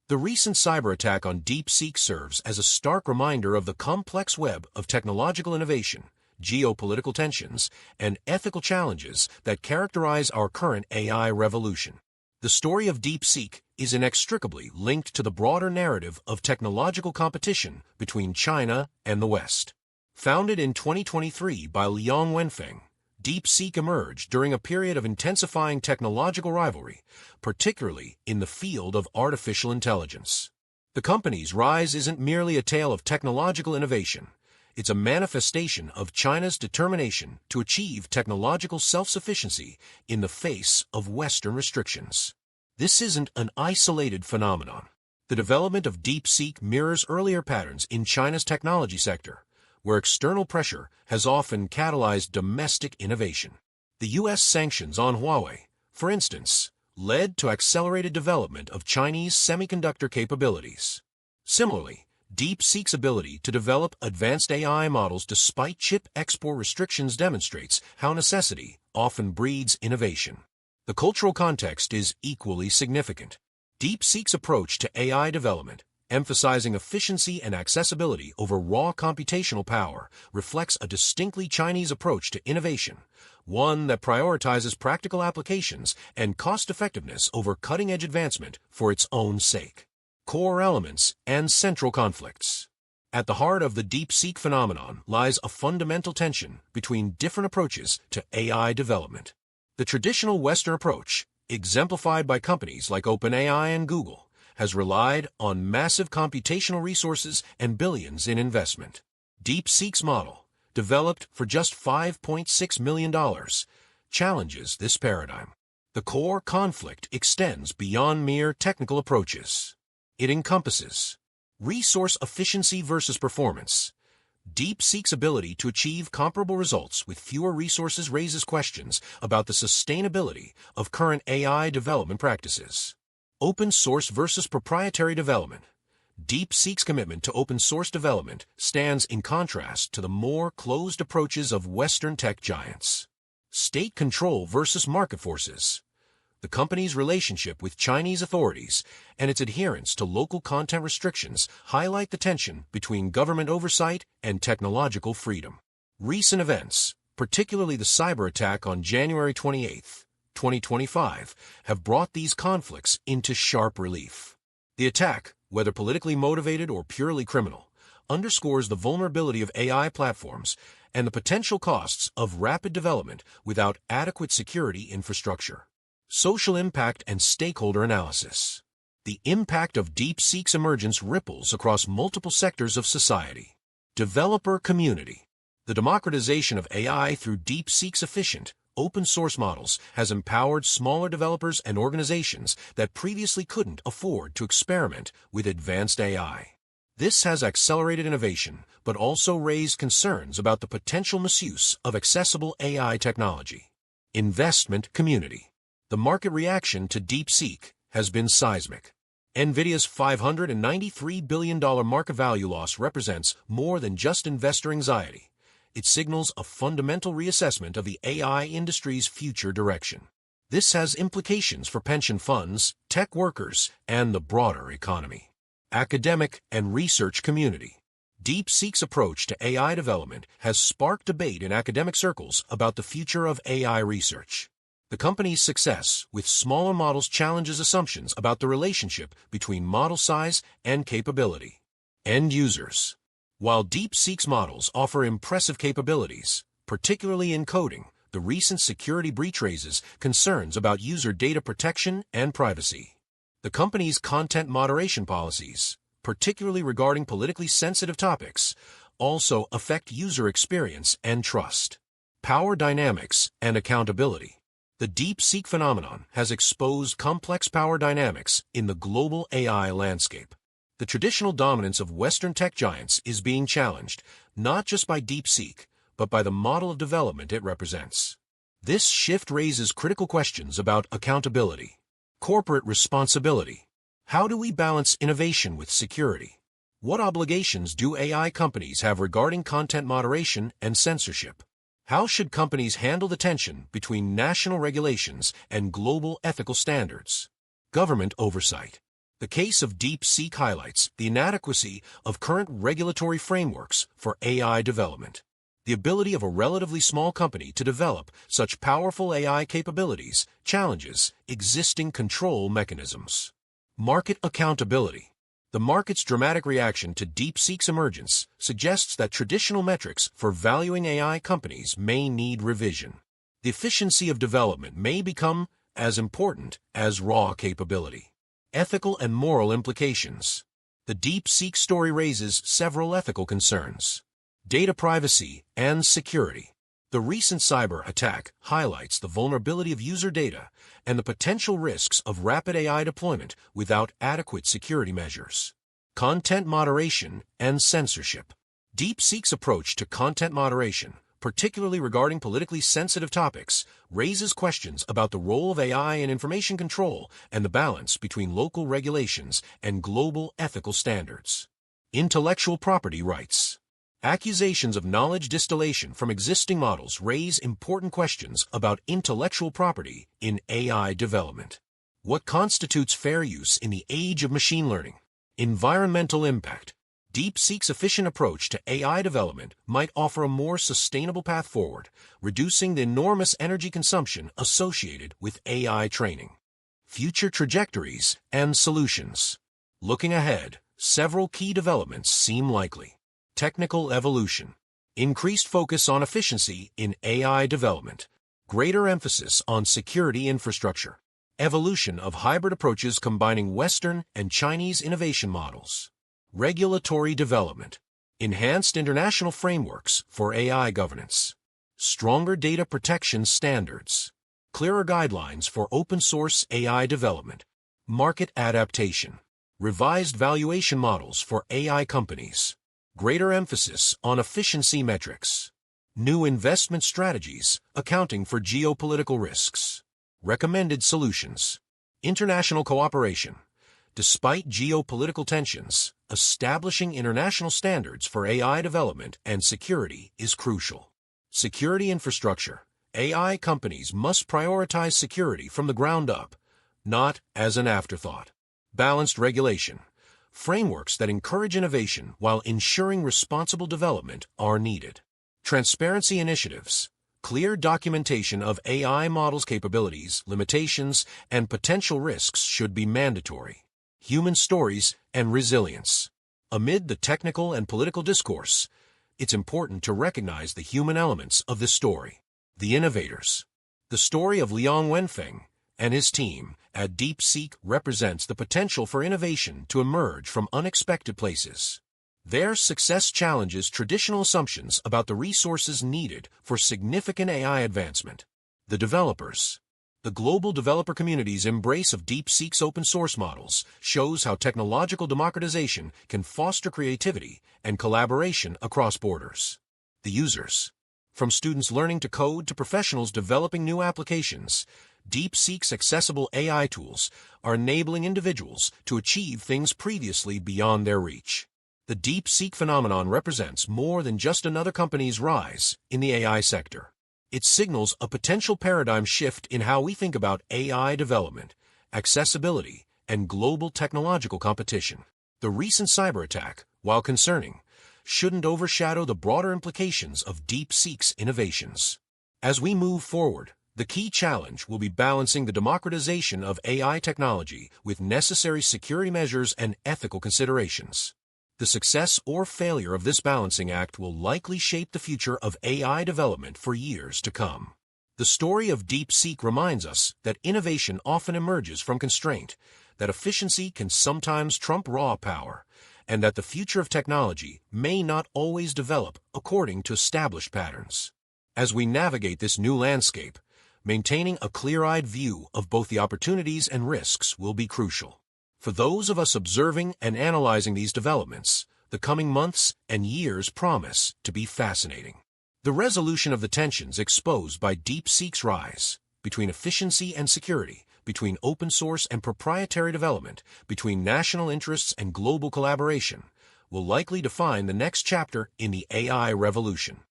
The recent cyber attack on DeepSeek serves as a stark reminder of the complex web of technological innovation, geopolitical tensions, and ethical challenges that characterize our current AI revolution. The story of DeepSeek is inextricably linked to the broader narrative of technological competition between China and the West. Founded in 2023 by Liang Wenfeng, DeepSeek emerged during a period of intensifying technological rivalry, particularly in the field of artificial intelligence. The company's rise isn't merely a tale of technological innovation. It's a manifestation of China's determination to achieve technological self-sufficiency in the face of Western restrictions. This isn't an isolated phenomenon. The development of DeepSeek mirrors earlier patterns in China's technology sector, where external pressure has often catalyzed domestic innovation. The U.S. sanctions on Huawei, for instance, led to accelerated development of Chinese semiconductor capabilities. Similarly, DeepSeek's ability to develop advanced AI models despite chip export restrictions demonstrates how necessity often breeds innovation. The cultural context is equally significant. DeepSeek's approach to AI development, emphasizing efficiency and accessibility over raw computational power, reflects a distinctly Chinese approach to innovation, one that prioritizes practical applications and cost-effectiveness over cutting-edge advancement for its own sake. Core elements and central conflicts. At the heart of the DeepSeek phenomenon lies a fundamental tension between different approaches to AI development. The traditional Western approach, exemplified by companies like OpenAI and Google, has relied on massive computational resources and billions in investment. DeepSeek's model, developed for just $5.6 million, challenges this paradigm. The core conflict extends beyond mere technical approaches. It encompasses resource efficiency versus performance. DeepSeek's ability to achieve comparable results with fewer resources raises questions about the sustainability of current AI development practices. Open source versus proprietary development. DeepSeek's commitment to open source development stands in contrast to the more closed approaches of Western tech giants. State control versus market forces. The company's relationship with Chinese authorities and its adherence to local content restrictions highlight the tension between government oversight and technological freedom. Recent events, particularly the cyber attack on January 28, 2025, have brought these conflicts into sharp relief. The attack, whether politically motivated or purely criminal, underscores the vulnerability of AI platforms and the potential costs of rapid development without adequate security infrastructure. Social impact and stakeholder analysis. The impact of DeepSeek's emergence ripples across multiple sectors of society. Developer community. The democratization of AI through DeepSeek's efficient, open-source models has empowered smaller developers and organizations that previously couldn't afford to experiment with advanced AI. This has accelerated innovation, but also raised concerns about the potential misuse of accessible AI technology. Investment community. The market reaction to DeepSeek has been seismic. NVIDIA's $593 billion market value loss represents more than just investor anxiety. It signals a fundamental reassessment of the AI industry's future direction. This has implications for pension funds, tech workers, and the broader economy. Academic and research community. DeepSeek's approach to AI development has sparked debate in academic circles about the future of AI research. The company's success with smaller models challenges assumptions about the relationship between model size and capability. End users. While DeepSeek's models offer impressive capabilities, particularly in coding, the recent security breach raises concerns about user data protection and privacy. The company's content moderation policies, particularly regarding politically sensitive topics, also affect user experience and trust. Power dynamics and accountability. The DeepSeek phenomenon has exposed complex power dynamics in the global AI landscape. The traditional dominance of Western tech giants is being challenged, not just by DeepSeek, but by the model of development it represents. This shift raises critical questions about accountability, corporate responsibility. How do we balance innovation with security? What obligations do AI companies have regarding content moderation and censorship? How should companies handle the tension between national regulations and global ethical standards? Government oversight. The case of DeepSeek highlights the inadequacy of current regulatory frameworks for AI development. The ability of a relatively small company to develop such powerful AI capabilities challenges existing control mechanisms. Market accountability. The market's dramatic reaction to DeepSeek's emergence suggests that traditional metrics for valuing AI companies may need revision. The efficiency of development may become as important as raw capability. Ethical and moral implications. The DeepSeek story raises several ethical concerns. Data privacy and security. The recent cyber attack highlights the vulnerability of user data and the potential risks of rapid AI deployment without adequate security measures. Content moderation and censorship. DeepSeek's approach to content moderation, particularly regarding politically sensitive topics, raises questions about the role of AI in information control and the balance between local regulations and global ethical standards. Intellectual property rights. Accusations of knowledge distillation from existing models raise important questions about intellectual property in AI development. What constitutes fair use in the age of machine learning? Environmental impact. DeepSeek's efficient approach to AI development might offer a more sustainable path forward, reducing the enormous energy consumption associated with AI training. Future trajectories and solutions. Looking ahead, several key developments seem likely. Technical evolution. Increased focus on efficiency in AI development. Greater emphasis on security infrastructure. Evolution of hybrid approaches combining Western and Chinese innovation models. Regulatory development. Enhanced international frameworks for AI governance. Stronger data protection standards. Clearer guidelines for open-source AI development. Market adaptation. Revised valuation models for AI companies. Greater emphasis on efficiency metrics. New investment strategies accounting for geopolitical risks. Recommended solutions. International cooperation. Despite geopolitical tensions, establishing international standards for AI development and security is crucial. Security infrastructure. AI companies must prioritize security from the ground up, not as an afterthought. Balanced regulation. Frameworks that encourage innovation while ensuring responsible development are needed. Transparency initiatives. Clear documentation of AI models' capabilities, limitations, and potential risks should be mandatory. Human stories and resilience. Amid the technical and political discourse, it's important to recognize the human elements of this story. The innovators. The story of Liang Wenfeng and his team at DeepSeek represents the potential for innovation to emerge from unexpected places. Their success challenges traditional assumptions about the resources needed for significant AI advancement. The developers. The global developer community's embrace of DeepSeek's open-source models shows how technological democratization can foster creativity and collaboration across borders. The users. From students learning to code to professionals developing new applications, DeepSeek's accessible AI tools are enabling individuals to achieve things previously beyond their reach. The DeepSeek phenomenon represents more than just another company's rise in the AI sector. It signals a potential paradigm shift in how we think about AI development, accessibility, and global technological competition. The recent cyber attack, while concerning, shouldn't overshadow the broader implications of DeepSeek's innovations. As we move forward, the key challenge will be balancing the democratization of AI technology with necessary security measures and ethical considerations. The success or failure of this balancing act will likely shape the future of AI development for years to come. The story of DeepSeek reminds us that innovation often emerges from constraint, that efficiency can sometimes trump raw power, and that the future of technology may not always develop according to established patterns. As we navigate this new landscape, maintaining a clear-eyed view of both the opportunities and risks will be crucial. For those of us observing and analyzing these developments, the coming months and years promise to be fascinating. The resolution of the tensions exposed by DeepSeek's rise, between efficiency and security, between open source and proprietary development, between national interests and global collaboration, will likely define the next chapter in the AI revolution.